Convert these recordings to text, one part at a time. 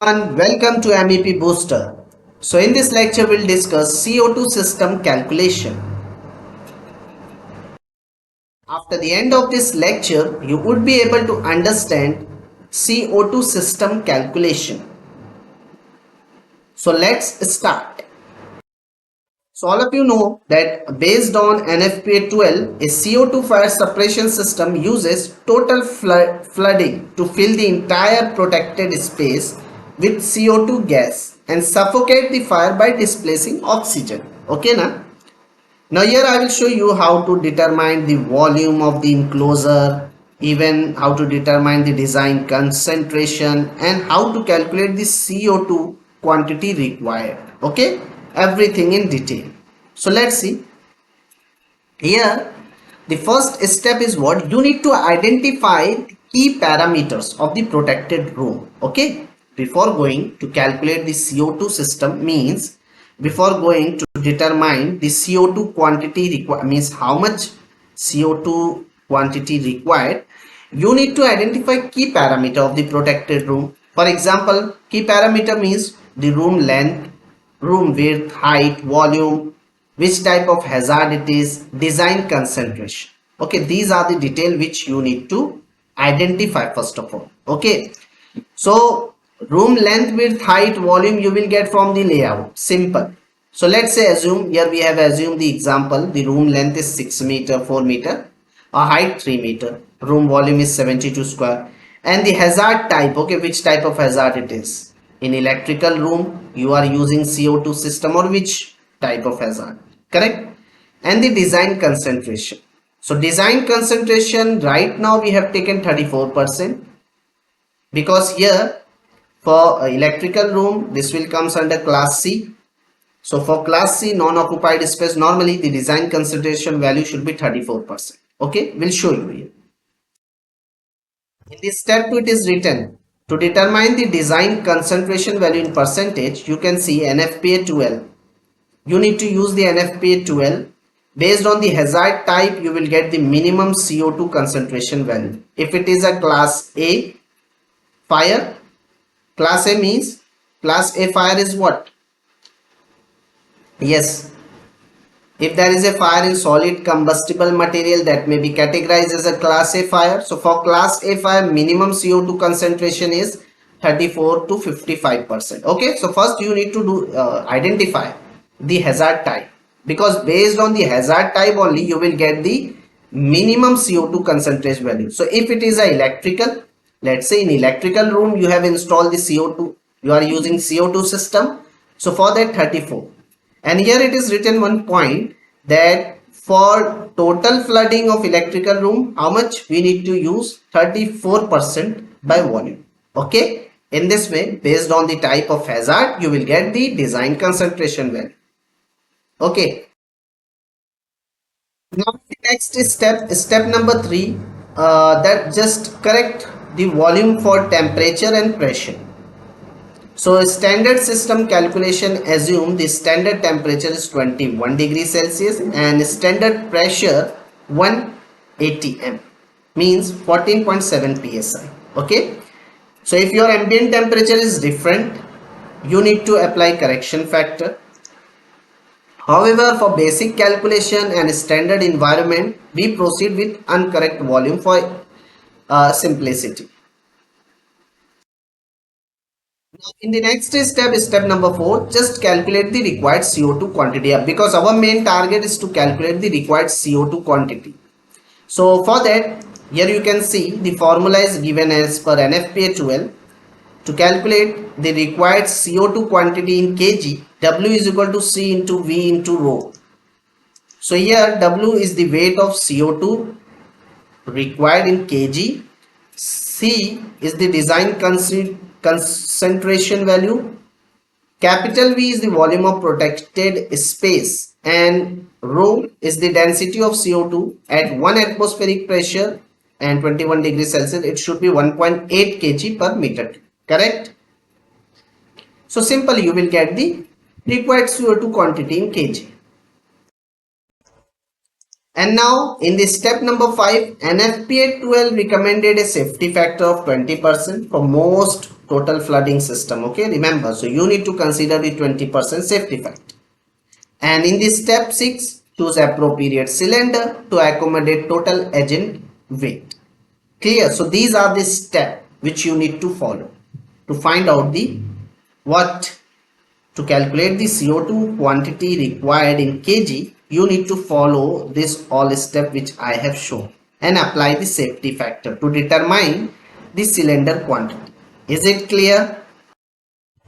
And welcome to MEP Booster. So in this lecture we'll discuss CO2 system calculation. After the end of this lecture you would be able to understand CO2 system calculation. So let's start. So all of you know that based on NFPA 12, a CO2 fire suppression system uses total flooding to fill the entire protected space with CO2 gas and suffocate the fire by displacing oxygen. Okay, na? Now here I will show you how to determine the volume of the enclosure, even how to determine the design concentration and how to calculate the CO2 quantity required. Okay, everything in detail. So let's see. Here the first step is what you need to identify the key parameters of the protected room. Okay, before going to calculate the CO2 system means before going to determine the CO2 quantity required means how much CO2 quantity required, you need to identify key parameter of the protected room. For example, key parameter means the room length, room width, height, volume, which type of hazard it is, design concentration. Okay, these are the detail which you need to identify first of all. Okay, so room length, width, height, volume you will get from the layout. Simple. So let's say assume here we have assumed the example the room length is 6 meter, 4 meter, a height 3 meter, room volume is 72 square, and the hazard type. Okay, which type of hazard it is? In electrical room you are using CO2 system or which type of hazard? Correct. And the design concentration. So design concentration right now we have taken 34%, because here for electrical room this will comes under class C. So for class C non-occupied space normally the design concentration value should be 34%. Okay, we'll show you here. In this step 2 it is written to determine the design concentration value in percentage. You can see NFPA 12. You need to use the NFPA 12. Based on the hazard type you will get the minimum CO2 concentration value. If it is a class A fire, class A means class A fire is what? Yes, if there is a fire in solid combustible material, that may be categorized as a class A fire. So for class A fire minimum CO2 concentration is 34 to 55%. Okay, so first you need to do identify the hazard type, because based on the hazard type only you will get the minimum CO2 concentration value. So if it is a electrical, let's say in electrical room you have installed the CO2, you are using CO2 system, so for that 34. And here it is written one point that for total flooding of electrical room how much we need to use 34% by volume. Okay, in this way based on the type of hazard you will get the design concentration value. Okay, now the next step number 3, that just correct the volume for temperature and pressure. So standard system calculation assume the standard temperature is 21 degrees Celsius and standard pressure 1 atm, means 14.7 psi. Okay, so if your ambient temperature is different you need to apply correction factor. However, for basic calculation and standard environment we proceed with uncorrect volume for simplicity. In the next step, step number 4, just calculate the required CO2 quantity, because our main target is to calculate the required CO2 quantity. So for that, here you can see the formula is given as per NFPA 12. To calculate the required CO2 quantity in kg, W is equal to C into V into rho. So here W is the weight of CO2 required in kg, C is the design concentration value, capital V is the volume of protected space, and rho is the density of CO2 at 1 atmospheric pressure and 21 degrees Celsius. It should be 1.8 kg per meter. Correct? So simply you will get the required CO2 quantity in kg. And now in the step number 5, NFPA 12 recommended a safety factor of 20% for most total flooding system. Okay, remember, so you need to consider the 20% safety factor. And in this step 6, choose appropriate cylinder to accommodate total agent weight. Clear? So these are the steps which you need to follow to find out the what to calculate the CO2 quantity required in kg. You need to follow this all step which I have shown and apply the safety factor to determine the cylinder quantity. Is it clear?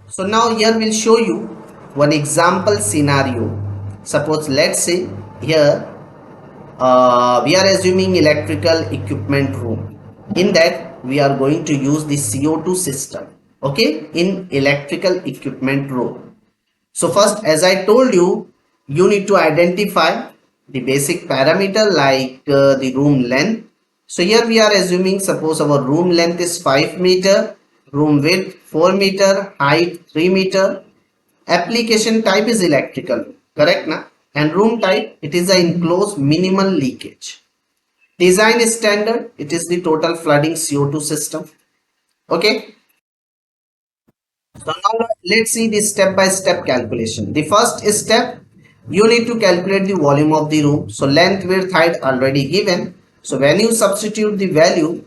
So now here we'll show you one example scenario. Suppose let's say here we are assuming electrical equipment room. In that we are going to use the CO2 system. Okay, in electrical equipment room. So first, as I told you, you need to identify the basic parameter like the room length. So here we are assuming, suppose our room length is 5 meter, room width 4 meter, height 3 meter. Application type is electrical, correct na? And room type, it is an enclosed minimal leakage. Design standard, it is the total flooding CO2 system. Okay. So now let's see the step-by-step calculation. The first step, you need to calculate the volume of the room. So length, width, height already given. So when you substitute the value,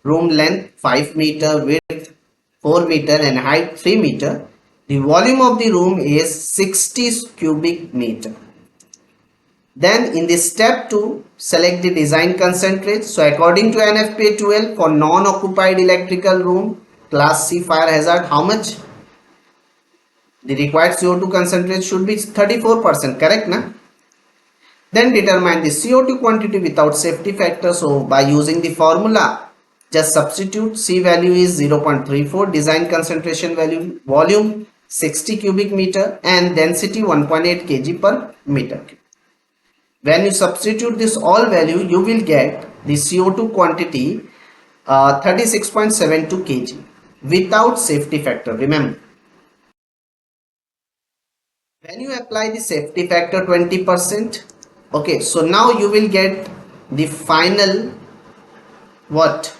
room length 5 meter, width 4 meter and height 3 meter, the volume of the room is 60 cubic meter. Then in the step 2, select the design concentrate. So according to NFPA 12, for non-occupied electrical room, class C fire hazard, how much? The required CO2 concentrate should be 34%, correct na? Then determine the CO2 quantity without safety factor. So by using the formula, just substitute. C value is 0.34, design concentration value, volume 60 cubic meter and density 1.8 kg per meter. When you substitute this all value, you will get the CO2 quantity 36.72 kg without safety factor, remember. When you apply the safety factor 20%, okay, so now you will get the final what?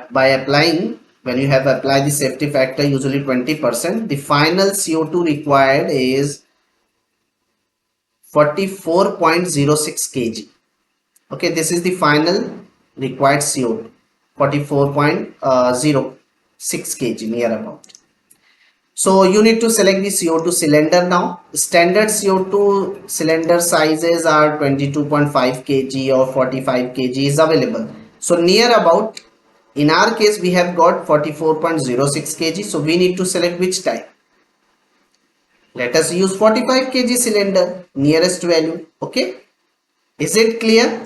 By applying, when you have applied the safety factor usually 20%, the final CO2 required is 44.06 kg. Okay, this is the final required CO2, 44.06 kg near about. So you need to select the CO2 cylinder now. Standard CO2 cylinder sizes are 22.5 kg or 45 kg is available. So near about, in our case we have got 44.06 kg. So we need to select which type. Let us use 45 kg cylinder, nearest value. Okay, is it clear?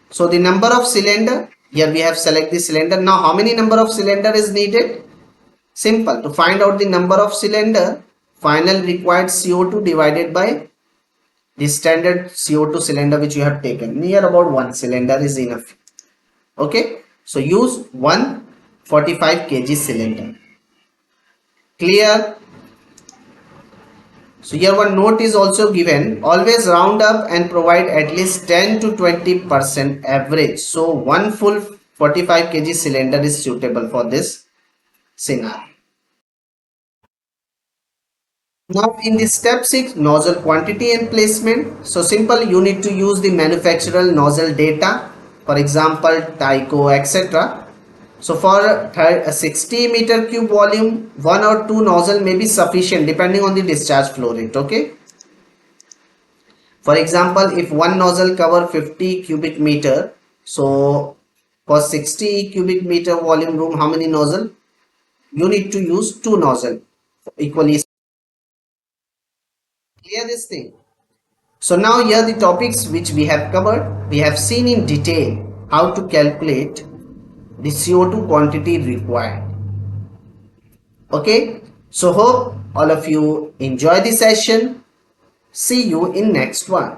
So the number of cylinder, here we have select the cylinder. Now how many number of cylinder is needed? Simple. To find out the number of cylinder, final required CO2 divided by the standard CO2 cylinder which you have taken. Near about 1 cylinder is enough. Okay, so use 145 kg cylinder. Clear? So here one note is also given, always round up and provide at least 10 to 20% average. So one full 45 kg cylinder is suitable for this scenario. Now in the step 6, nozzle quantity and placement. So simple, you need to use the manufacturer nozzle data, for example Tyco, etc. So for a 60 meter cube volume, 1 or 2 nozzle may be sufficient depending on the discharge flow rate. Okay. For example, if one nozzle cover 50 cubic meter, so for 60 cubic meter volume room, how many nozzle? You need to use 2 nozzle equally. Clear this thing? So now here the topics which we have covered, we have seen in detail how to calculate the CO2 quantity required. Okay, so hope all of you enjoy the session. See you in next one.